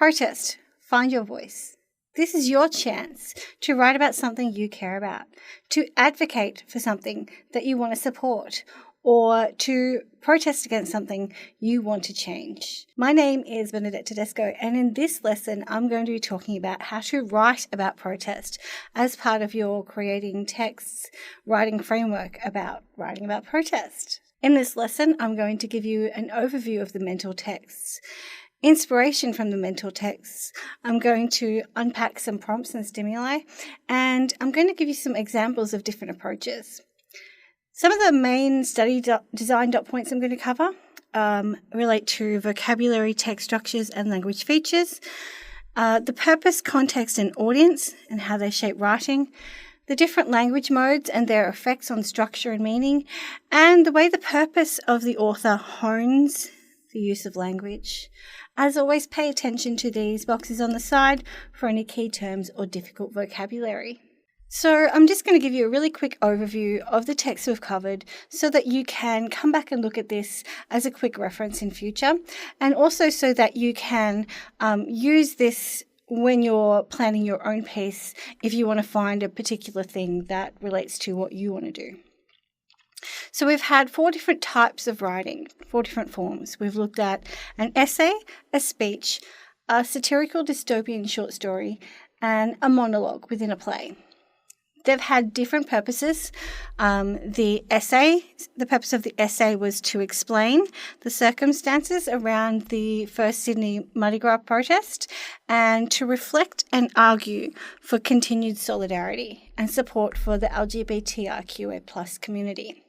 Protest. Find your voice. This is your chance to write about something you care about, to advocate for something that you want to support, or to protest against something you want to change. My name is Bernadette Tedesco, and in this lesson, I'm going to be talking about how to write about protest as part of your creating texts writing framework about writing about protest. In this lesson, I'm going to give you an overview of the mental texts, inspiration from the mental texts. I'm going to unpack some prompts and stimuli, and I'm going to give you some examples of different approaches. Some of the main study design dot points I'm going to cover relate to vocabulary, text structures, and language features, the purpose, context, and audience, and how they shape writing, the different language modes and their effects on structure and meaning, and the way the purpose of the author hones the use of language. As always, pay attention to these boxes on the side for any key terms or difficult vocabulary. So I'm just going to give you a really quick overview of the text we've covered so that you can come back and look at this as a quick reference in future, and also so that you can use this when you're planning your own piece if you want to find a particular thing that relates to what you want to do. So we've had 4 different types of writing, 4 different forms. We've looked at an essay, a speech, a satirical dystopian short story, and a monologue within a play. They've had different purposes. The purpose of the essay was to explain the circumstances around the first Sydney Mardi Gras protest and to reflect and argue for continued solidarity and support for the LGBTIQA+ community.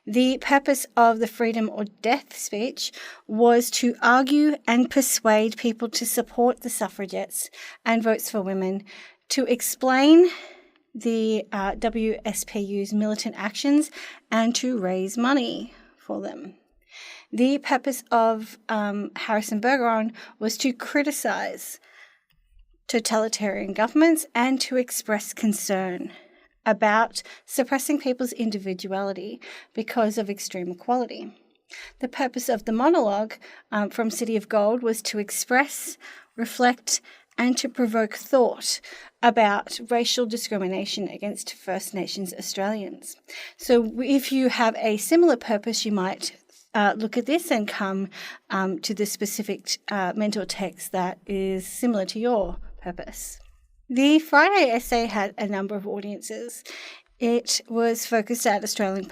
The purpose of the freedom or death speech was to argue and persuade people to support the suffragettes and votes for women, to explain the WSPU's militant actions and to raise money for them. The purpose of Harrison Bergeron was to criticise totalitarian governments and to express concern about suppressing people's individuality because of extreme equality. The purpose of the monologue from City of Gold was to express, reflect, and to provoke thought about racial discrimination against First Nations Australians. So if you have a similar purpose, you might look at this and come to the specific mental text that is similar to your purpose. The Friday essay had a number of audiences. It was focused at Australian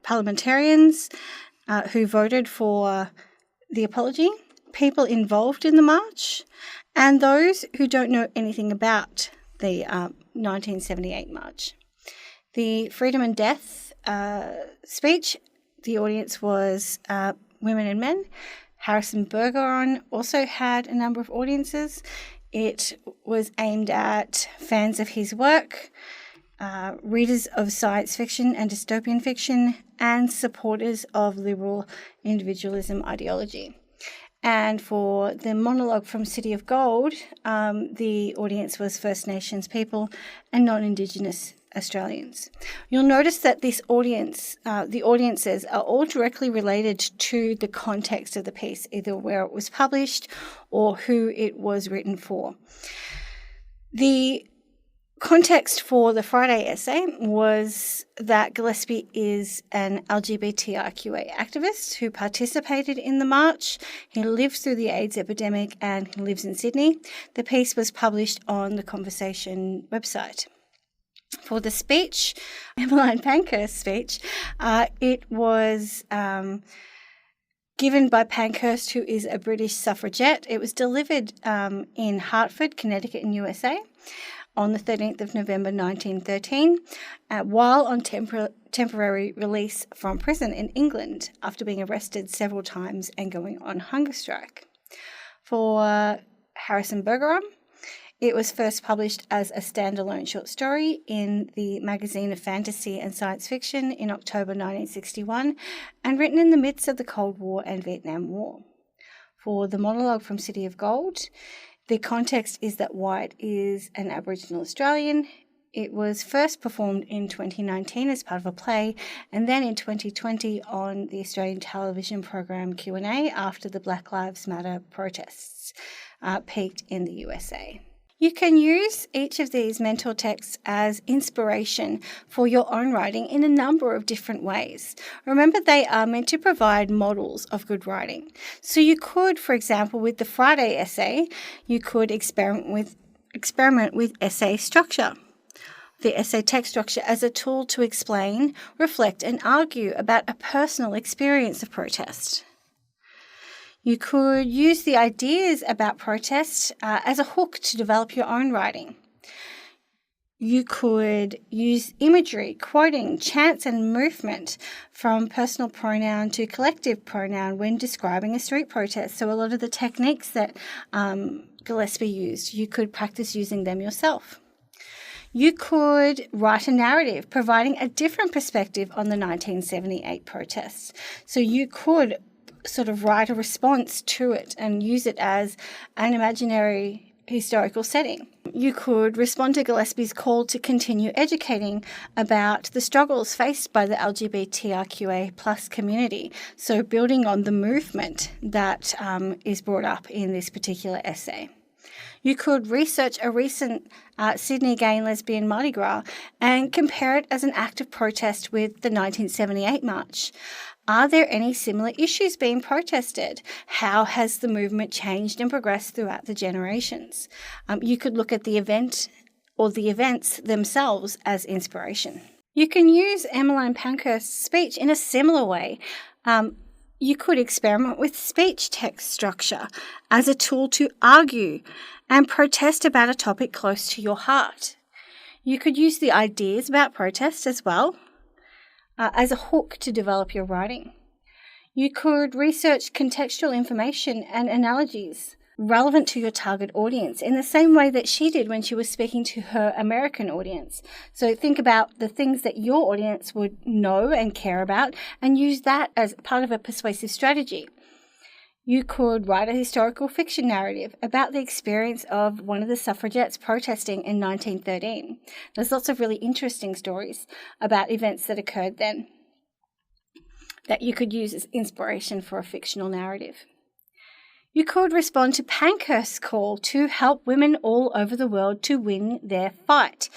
parliamentarians who voted for the apology, people involved in the march, and those who don't know anything about the 1978 march. The Freedom and Death speech, the audience was women and men. Harrison Bergeron also had a number of audiences. It was aimed at fans of his work, readers of science fiction and dystopian fiction, and supporters of liberal individualism ideology. And for the monologue from City of Gold, the audience was First Nations people and non-Indigenous Australians. You'll notice that this audience, the audiences are all directly related to the context of the piece, either where it was published or who it was written for. The context for the Friday essay was that Gillespie is an LGBTIQA activist who participated in the march. He lived through the AIDS epidemic and he lives in Sydney. The piece was published on the Conversation website. For the speech, Emmeline Pankhurst's speech, it was given by Pankhurst, who is a British suffragette. It was delivered in Hartford, Connecticut in USA on the 13th of November 1913, while on temporary release from prison in England after being arrested several times and going on hunger strike. For Harrison Bergeron, it was first published as a standalone short story in the Magazine of Fantasy and Science Fiction in October 1961 and written in the midst of the Cold War and Vietnam War. For the monologue from City of Gold, the context is that White is an Aboriginal Australian. It was first performed in 2019 as part of a play and then in 2020 on the Australian television program Q&A after the Black Lives Matter protests. peaked in the USA. You can use each of these mental texts as inspiration for your own writing in a number of different ways. Remember, they are meant to provide models of good writing. So you could, for example, with the Friday essay, you could experiment with essay structure. The essay text structure as a tool to explain, reflect, and argue about a personal experience of protest. You could use the ideas about protest as a hook to develop your own writing. You could use imagery, quoting, chants, and movement from personal pronoun to collective pronoun when describing a street protest. So a lot of the techniques that Gillespie used, you could practice using them yourself. You could write a narrative providing a different perspective on the 1978 protests. So you could sort of write a response to it and use it as an imaginary historical setting. You could respond to Gillespie's call to continue educating about the struggles faced by the LGBTIQA plus community, so building on the movement that is brought up in this particular essay. You could research a recent Sydney Gay and Lesbian Mardi Gras and compare it as an act of protest with the 1978 march. Are there any similar issues being protested? How has the movement changed and progressed throughout the generations? You could look at the event or the events themselves as inspiration. You can use Emmeline Pankhurst's speech in a similar way. You could experiment with speech text structure as a tool to argue and protest about a topic close to your heart. You could use the ideas about protest as well as a hook to develop your writing. You could research contextual information and analogies relevant to your target audience in the same way that she did when she was speaking to her American audience. So think about the things that your audience would know and care about and use that as part of a persuasive strategy. You could write a historical fiction narrative about the experience of one of the suffragettes protesting in 1913. There's lots of really interesting stories about events that occurred then that you could use as inspiration for a fictional narrative. You could respond to Pankhurst's call to help women all over the world to win their fight.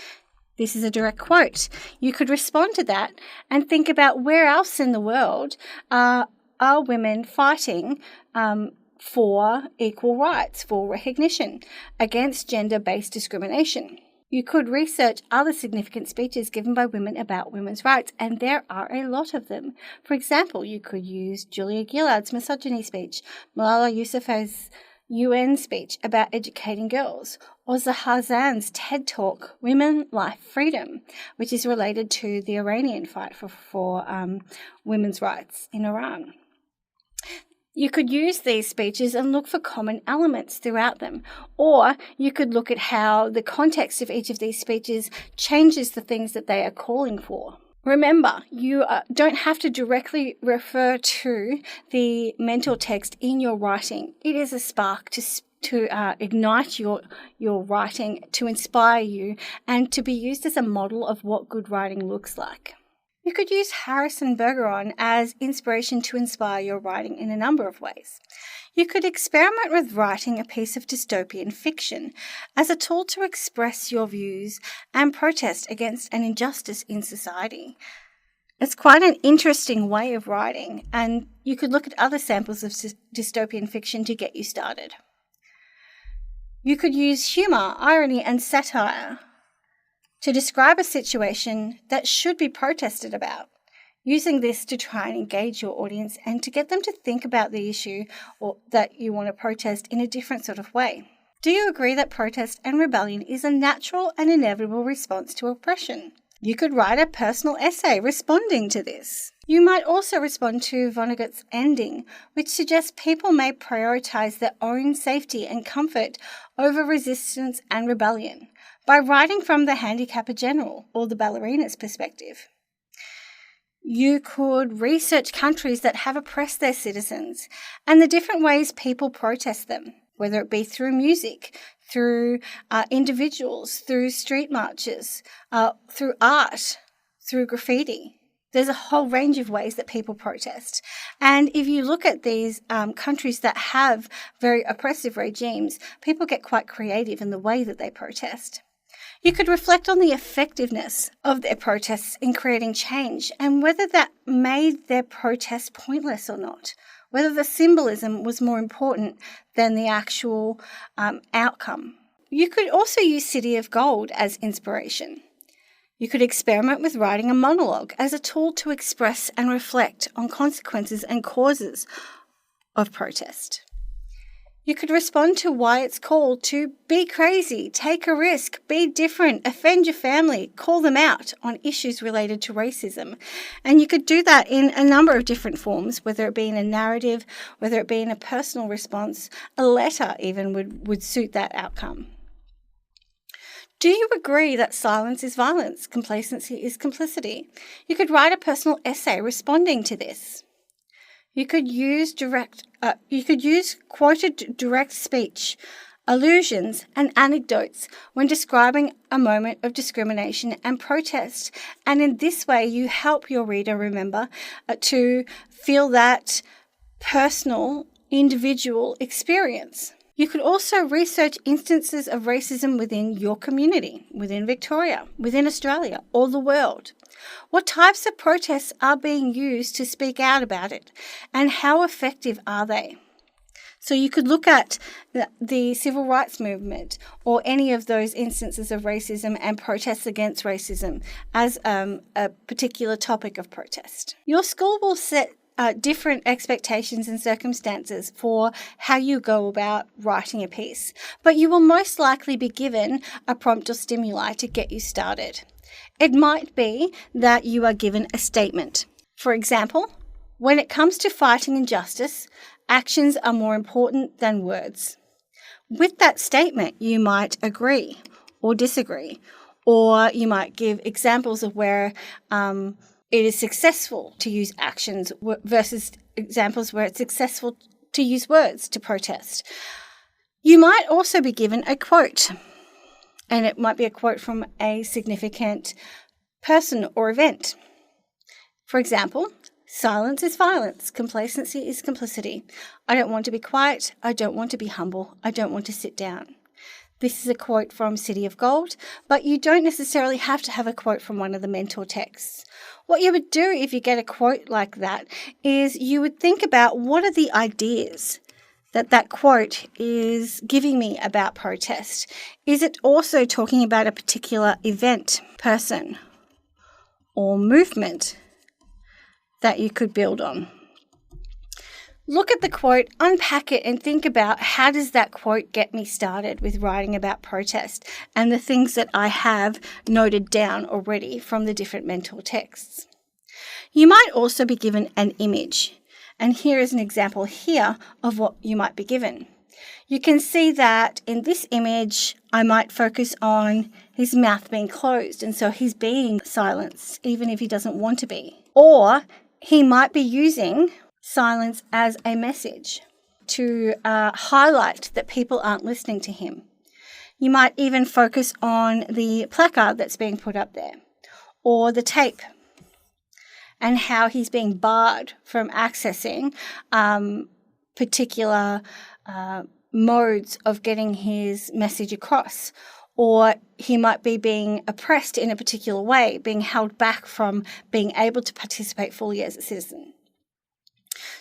This is a direct quote. You could respond to that and think about where else in the world are women fighting for equal rights, for recognition, against gender-based discrimination. You could research other significant speeches given by women about women's rights, and there are a lot of them. For example, you could use Julia Gillard's misogyny speech, Malala Yousafzai's UN speech about educating girls, or Zahar Zan's TED Talk, Women, Life, Freedom, which is related to the Iranian fight for women's rights in Iran. You could use these speeches and look for common elements throughout them, or you could look at how the context of each of these speeches changes the things that they are calling for. Remember, you don't have to directly refer to the mental text in your writing. It is a spark to ignite your writing, to inspire you, and to be used as a model of what good writing looks like. You could use Harrison Bergeron as inspiration to inspire your writing in a number of ways. You could experiment with writing a piece of dystopian fiction as a tool to express your views and protest against an injustice in society. It's quite an interesting way of writing, and you could look at other samples of dystopian fiction to get you started. You could use humour, irony, and satire to describe a situation that should be protested about, using this to try and engage your audience and to get them to think about the issue or that you want to protest in a different sort of way. Do you agree that protest and rebellion is a natural and inevitable response to oppression? You could write a personal essay responding to this. You might also respond to Vonnegut's ending, which suggests people may prioritize their own safety and comfort over resistance and rebellion by writing from the handicapper general or the ballerina's perspective. You could research countries that have oppressed their citizens and the different ways people protest them, whether it be through music, through individuals, through street marches, through art, through graffiti. There's a whole range of ways that people protest. And if you look at these countries that have very oppressive regimes, people get quite creative in the way that they protest. You could reflect on the effectiveness of their protests in creating change and whether that made their protest pointless or not, whether the symbolism was more important than the actual outcome. You could also use City of Gold as inspiration. You could experiment with writing a monologue as a tool to express and reflect on consequences and causes of protest. You could respond to why it's called to be crazy, take a risk, be different, offend your family, call them out on issues related to racism. And you could do that in a number of different forms, whether it be in a narrative, whether it be in a personal response, a letter even would suit that outcome. Do you agree that silence is violence, complacency is complicity? You could write a personal essay responding to this. You could use quoted direct speech, allusions, and anecdotes when describing a moment of discrimination and protest. And in this way, you help your reader remember to feel that personal, individual experience. You could also research instances of racism within your community, within Victoria, within Australia, or the world. What types of protests are being used to speak out about it, and how effective are they? So you could look at the civil rights movement or any of those instances of racism and protests against racism as a particular topic of protest. Your school will set different expectations and circumstances for how you go about writing a piece, but you will most likely be given a prompt or stimuli to get you started. It might be that you are given a statement. For example, when it comes to fighting injustice, actions are more important than words. With that statement, you might agree or disagree, or you might give examples of where it is successful to use actions versus examples where it's successful to use words to protest. You might also be given a quote, and it might be a quote from a significant person or event. For example, silence is violence, complacency is complicity. I don't want to be quiet, I don't want to be humble, I don't want to sit down. This is a quote from City of Gold, but you don't necessarily have to have a quote from one of the mentor texts. What you would do if you get a quote like that is you would think about what are the ideas that quote is giving me about protest. Is it also talking about a particular event, person, or movement that you could build on? Look at the quote, unpack it, and think about how does that quote get me started with writing about protest and the things that I have noted down already from the different mentor texts. You might also be given an image, and here is an example here of what you might be given. You can see that in this image, I might focus on his mouth being closed, and so he's being silenced, even if he doesn't want to be. Or he might be using silence as a message to highlight that people aren't listening to him. You might even focus on the placard that's being put up there, or the tape, and how he's being barred from accessing particular modes of getting his message across. Or he might be being oppressed in a particular way, being held back from being able to participate fully as a citizen.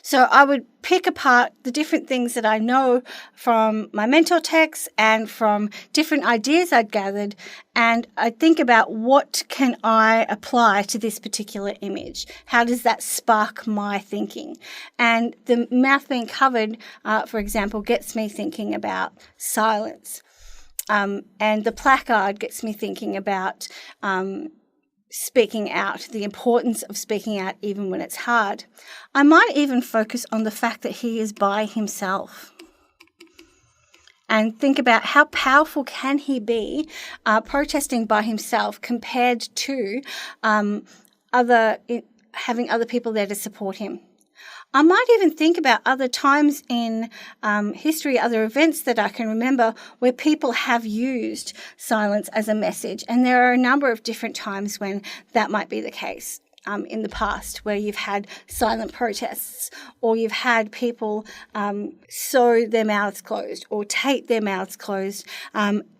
So I would pick apart the different things that I know from my mentor texts and from different ideas I'd gathered, and I'd think about what can I apply to this particular image? How does that spark my thinking? And the mouth being covered, for example, gets me thinking about silence. And the placard gets me thinking about speaking out, the importance of speaking out even when it's hard. I might even focus on the fact that he is by himself and think about how powerful can he be protesting by himself compared to having other people there to support him. I might even think about other times in history, other events that I can remember where people have used silence as a message. And there are a number of different times when that might be the case. in the past where you've had silent protests, or you've had people sew their mouths closed or tape their mouths closed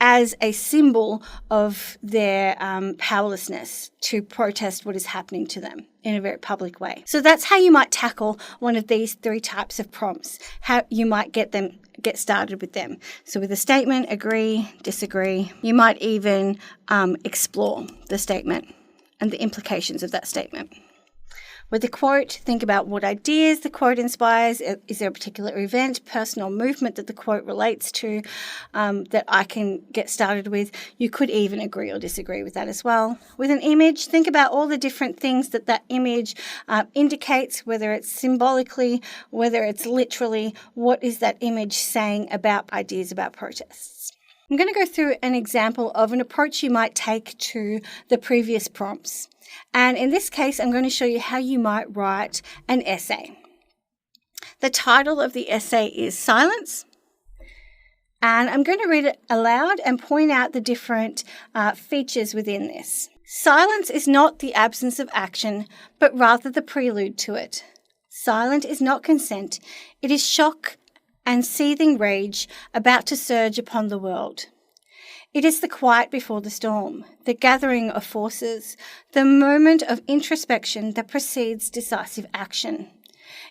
as a symbol of their powerlessness to protest what is happening to them in a very public way. So that's how you might tackle one of these 3 types of prompts, how you might get started with them. So with a statement, agree, disagree. You might even explore the statement and the implications of that statement. With a quote, think about what ideas the quote inspires. Is there a particular event, person, or movement that the quote relates to that I can get started with? You could even agree or disagree with that as well. With an image, think about all the different things that image indicates, whether it's symbolically, whether it's literally. What is that image saying about ideas about protests? I'm going to go through an example of an approach you might take to the previous prompts. And in this case, I'm going to show you how you might write an essay. The title of the essay is Silence. And I'm going to read it aloud and point out the different features within this. Silence is not the absence of action, but rather the prelude to it. Silent is not consent. It is shock and seething rage about to surge upon the world. It is the quiet before the storm, the gathering of forces, the moment of introspection that precedes decisive action.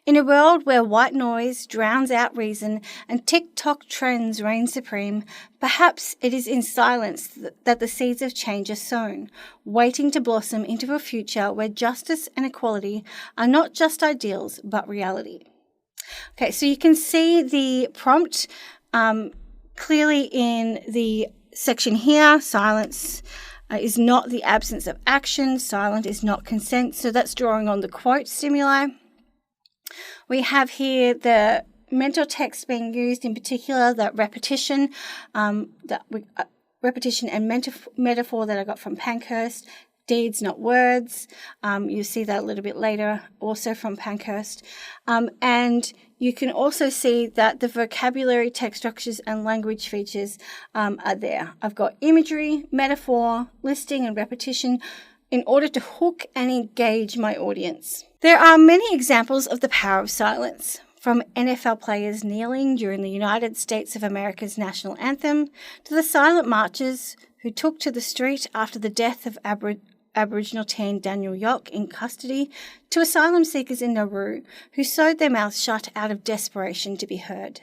In a world where white noise drowns out reason and TikTok trends reign supreme, perhaps it is in silence that the seeds of change are sown, waiting to blossom into a future where justice and equality are not just ideals but reality. Okay, so you can see the prompt clearly in the section here. Silence is not the absence of action. Silent is not consent. So that's drawing on the quote stimuli. We have here the mental text being used, in particular that repetition, repetition and metaphor that I got from Pankhurst. Deeds, not words. You see that a little bit later, also from Pankhurst. And you can also see that the vocabulary, text structures, and language features are there. I've got imagery, metaphor, listing, and repetition in order to hook and engage my audience. There are many examples of the power of silence, from NFL players kneeling during the United States of America's national anthem to the silent marchers who took to the street after the death of Aboriginal teen Daniel Yock in custody, to asylum seekers in Nauru who sewed their mouths shut out of desperation to be heard.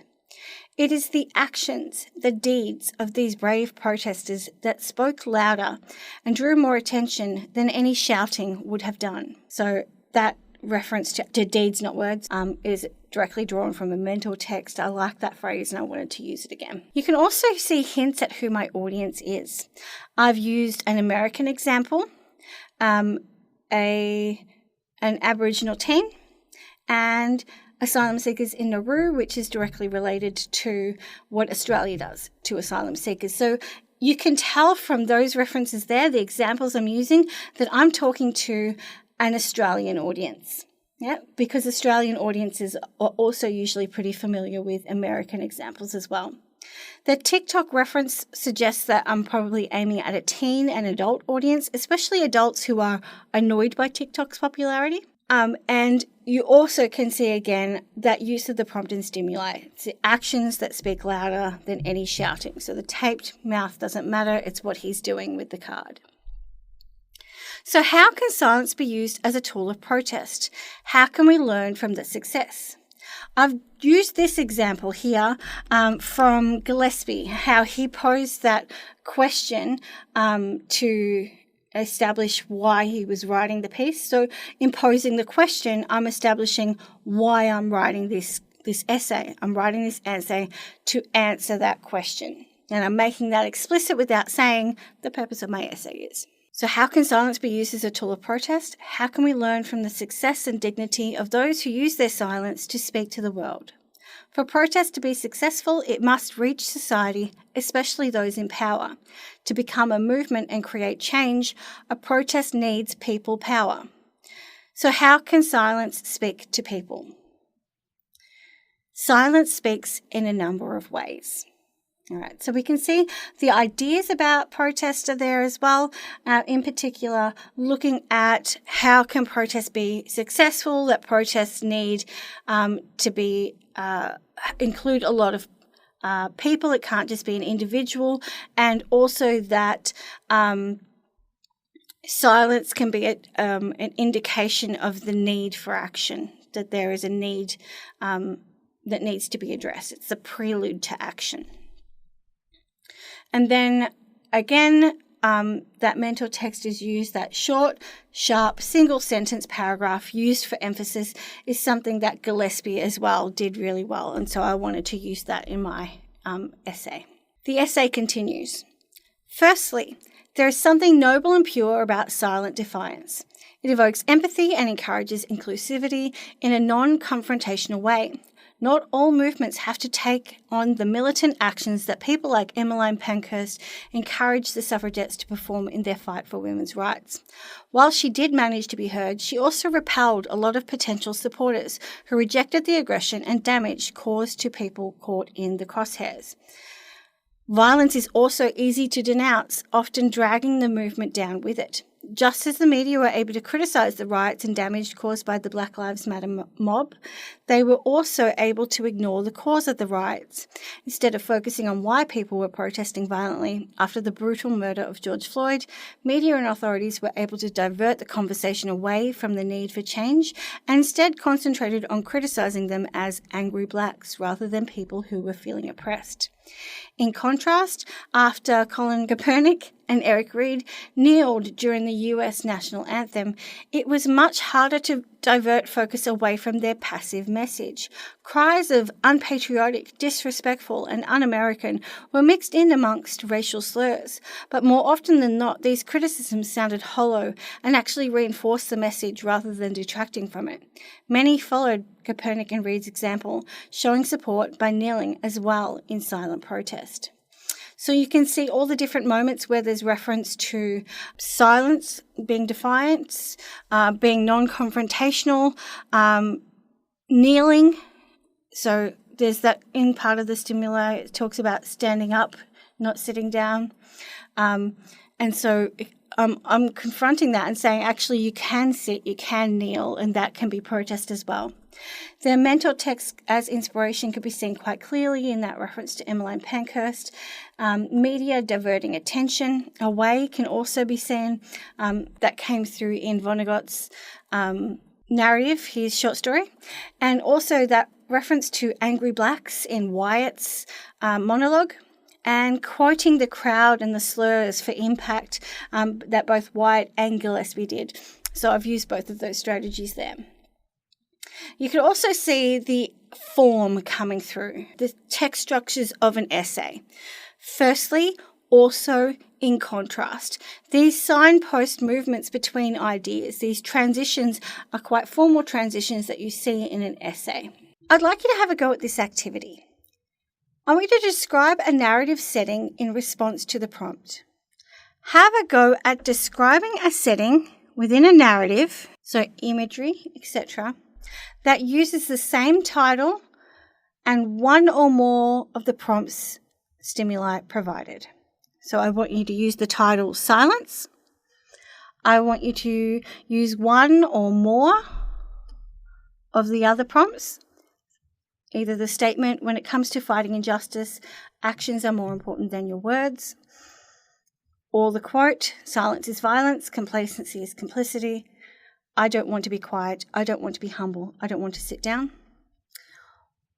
It is the actions, the deeds of these brave protesters that spoke louder and drew more attention than any shouting would have done. So that reference to deeds, not words, is directly drawn from a mental text. I like that phrase and I wanted to use it again. You can also see hints at who my audience is. I've used an American example, an Aboriginal teen, and asylum seekers in Nauru, which is directly related to what Australia does to asylum seekers. So you can tell from those references there, the examples I'm using, that I'm talking to an Australian audience. Yeah, because Australian audiences are also usually pretty familiar with American examples as well. The TikTok reference suggests that I'm probably aiming at a teen and adult audience, especially adults who are annoyed by TikTok's popularity. And you also can see again that use of the prompt and stimuli. It's the actions that speak louder than any shouting. So the taped mouth doesn't matter, it's what he's doing with the card. So how can silence be used as a tool of protest? How can we learn from the success? I've used this example here from Gillespie, how he posed that question to establish why he was writing the piece. So in posing the question, I'm establishing why I'm writing this essay. I'm writing this essay to answer that question. And I'm making that explicit without saying the purpose of my essay is. So how can silence be used as a tool of protest? How can we learn from the success and dignity of those who use their silence to speak to the world? For protest to be successful, it must reach society, especially those in power. To become a movement and create change, a protest needs people power. So how can silence speak to people? Silence speaks in a number of ways. All right, so we can see the ideas about protest are there as well. In particular, looking at how can protests be successful, that protests need to be include a lot of people. It can't just be an individual, and also that silence can be an indication of the need for action, that there is a need that needs to be addressed. It's a prelude to action. And then again, that mental text is used, that short, sharp, single sentence paragraph used for emphasis is something that Gillespie as well did really well. And so I wanted to use that in my essay. The essay continues. Firstly, there is something noble and pure about silent defiance. It evokes empathy and encourages inclusivity in a non-confrontational way. Not all movements have to take on the militant actions that people like Emmeline Pankhurst encouraged the suffragettes to perform in their fight for women's rights. While she did manage to be heard, she also repelled a lot of potential supporters who rejected the aggression and damage caused to people caught in the crosshairs. Violence is also easy to denounce, often dragging the movement down with it. Just as the media were able to criticise the riots and damage caused by the Black Lives Matter mob, they were also able to ignore the cause of the riots. Instead of focusing on why people were protesting violently after the brutal murder of George Floyd, media and authorities were able to divert the conversation away from the need for change and instead concentrated on criticising them as angry blacks rather than people who were feeling oppressed. In contrast, after Colin Kaepernick and Eric Reid kneeled during the US national anthem, it was much harder to divert focus away from their passive message. Cries of unpatriotic, disrespectful, and un-American were mixed in amongst racial slurs, but more often than not, these criticisms sounded hollow and actually reinforced the message rather than detracting from it. Many followed Kaepernick and Reid's example, showing support by kneeling as well in silent protest. So you can see all the different moments where there's reference to silence, being defiant, being non-confrontational, kneeling. So there's that in part of the stimuli, it talks about standing up, not sitting down. And so I'm confronting that and saying, actually, you can sit, you can kneel, and that can be protest as well. Their mental text as inspiration could be seen quite clearly in that reference to Emmeline Pankhurst. Media diverting attention away can also be seen. That came through in Vonnegut's narrative, his short story, and also that reference to angry blacks in Wyatt's monologue, and quoting the crowd and the slurs for impact that both Wyatt and Gillespie did. So I've used both of those strategies there. You can also see the form coming through, the text structures of an essay. Firstly, also in contrast. These signpost movements between ideas, these transitions are quite formal transitions that you see in an essay. I'd like you to have a go at this activity. I want you to describe a narrative setting in response to the prompt. Have a go at describing a setting within a narrative, so imagery, etc., that uses the same title and one or more of the prompt's stimuli provided. So I want you to use the title silence. I want you to use one or more of the other prompts. Either the statement, when it comes to fighting injustice, actions are more important than your words, or the quote, silence is violence, complacency is complicity, I don't want to be quiet, I don't want to be humble, I don't want to sit down.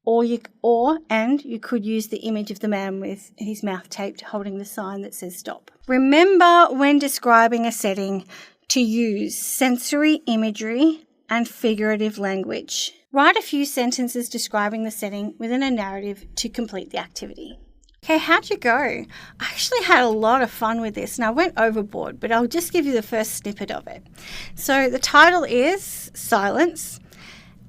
Or you could use the image of the man with his mouth taped holding the sign that says stop. Remember when describing a setting to use sensory imagery and figurative language. Write a few sentences describing the setting within a narrative to complete the activity. Okay, how'd you go? I actually had a lot of fun with this and I went overboard, but I'll just give you the first snippet of it. So the title is Silence,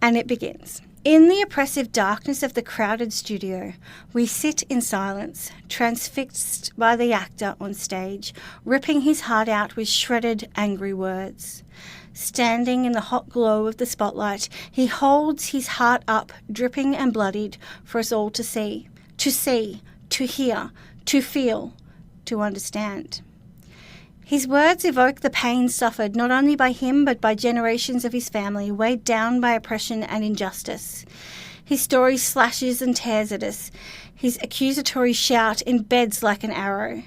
and it begins. In the oppressive darkness of the crowded studio, we sit in silence, transfixed by the actor on stage, ripping his heart out with shredded, angry words. Standing in the hot glow of the spotlight, he holds his heart up, dripping and bloodied, for us all to see, to hear, to feel, to understand. His words evoke the pain suffered not only by him but by generations of his family, weighed down by oppression and injustice. His story slashes and tears at us. His accusatory shout embeds like an arrow.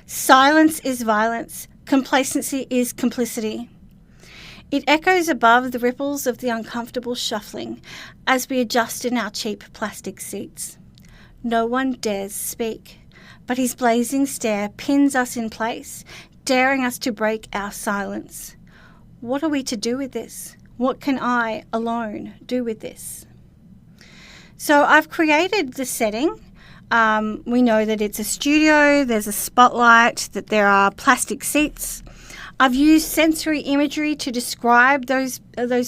Silence is violence. Complacency is complicity. It echoes above the ripples of the uncomfortable shuffling as we adjust in our cheap plastic seats. No one dares speak, but his blazing stare pins us in place, daring us to break our silence. What are we to do with this? What can I alone do with this? So I've created the setting. We know that it's a studio, there's a spotlight, that there are plastic seats. I've used sensory imagery to describe those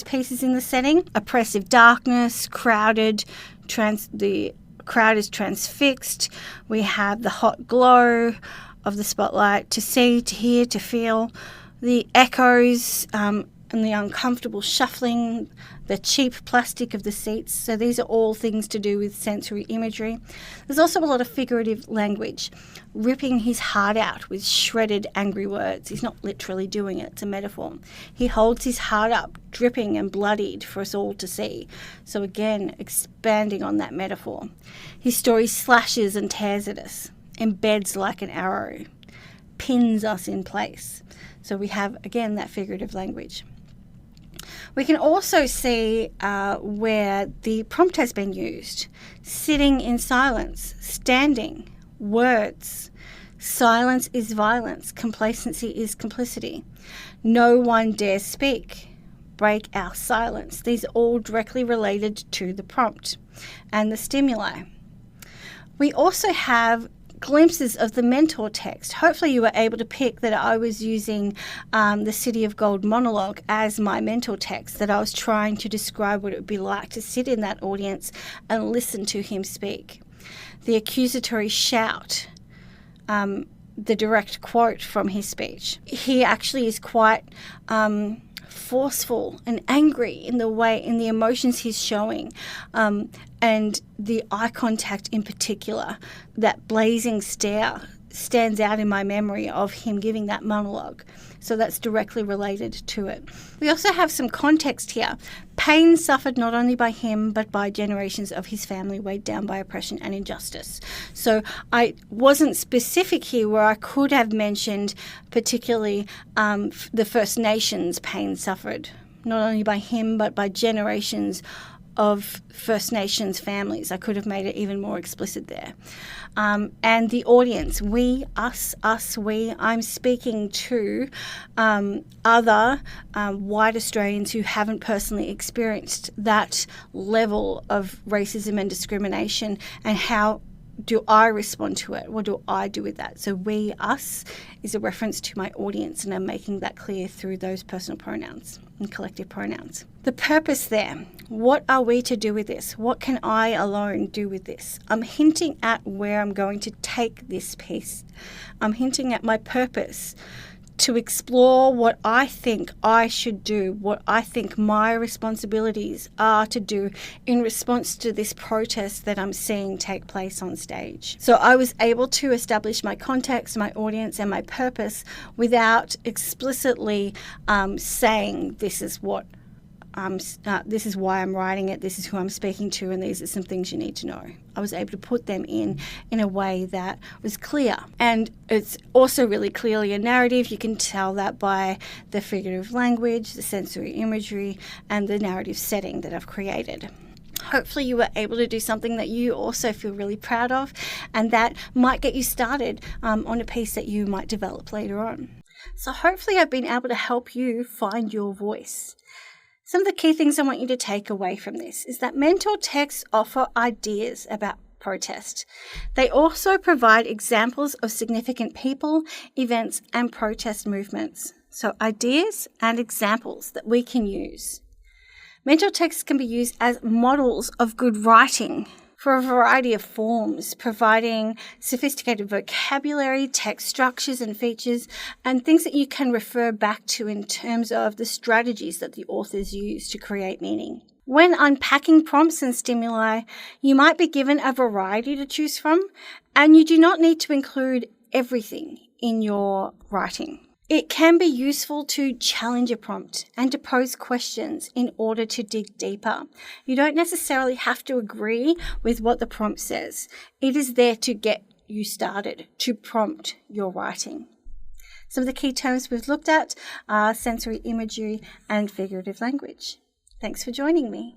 pieces in the setting. Oppressive darkness, crowded, the crowd is transfixed. We have the hot glow of the spotlight to see, to hear, to feel. The echoes and the uncomfortable shuffling, the cheap plastic of the seats. So these are all things to do with sensory imagery. There's also a lot of figurative language, ripping his heart out with shredded, angry words. He's not literally doing it, it's a metaphor. He holds his heart up, dripping and bloodied for us all to see. So again, expanding on that metaphor. His story slashes and tears at us, embeds like an arrow, pins us in place. So we have, again, that figurative language. We can also see where the prompt has been used. Sitting in silence, standing, words. Silence is violence. Complacency is complicity. No one dares speak. Break our silence. These are all directly related to the prompt and the stimuli. We also have glimpses of the mentor text. Hopefully you were able to pick that I was using the City of Gold monologue as my mentor text, that I was trying to describe what it would be like to sit in that audience and listen to him speak. The accusatory shout, the direct quote from his speech. He actually is quite forceful and angry in the emotions he's showing, and the eye contact in particular, that blazing stare stands out in my memory of him giving that monologue. So that's directly related to it. We also have some context here. Pain suffered not only by him, but by generations of his family, weighed down by oppression and injustice. So I wasn't specific here where I could have mentioned particularly the First Nations pain suffered, not only by him, but by generations of First Nations families. I could have made it even more explicit there. And the audience, we, us, we. I'm speaking to other white Australians who haven't personally experienced that level of racism and discrimination, and how do I respond to it? What do I do with that? So we, us, is a reference to my audience, and I'm making that clear through those personal pronouns and collective pronouns. The purpose there. What are we to do with this? What can I alone do with this? I'm hinting at where I'm going to take this piece. I'm hinting at my purpose, to explore what I think I should do, what I think my responsibilities are to do in response to this protest that I'm seeing take place on stage. So I was able to establish my context, my audience, and my purpose without explicitly saying this is what this is why I'm writing it, this is who I'm speaking to, and these are some things you need to know. I was able to put them in a way that was clear. And it's also really clearly a narrative. You can tell that by the figurative language, the sensory imagery, and the narrative setting that I've created. Hopefully you were able to do something that you also feel really proud of, and that might get you started on a piece that you might develop later on. So hopefully I've been able to help you find your voice. Some of the key things I want you to take away from this is that mentor texts offer ideas about protest. They also provide examples of significant people, events, and protest movements. So ideas and examples that we can use. Mentor texts can be used as models of good writing for a variety of forms, providing sophisticated vocabulary, text structures and features, and things that you can refer back to in terms of the strategies that the authors use to create meaning. When unpacking prompts and stimuli, you might be given a variety to choose from, and you do not need to include everything in your writing. It can be useful to challenge a prompt and to pose questions in order to dig deeper. You don't necessarily have to agree with what the prompt says. It is there to get you started, to prompt your writing. Some of the key terms we've looked at are sensory imagery and figurative language. Thanks for joining me.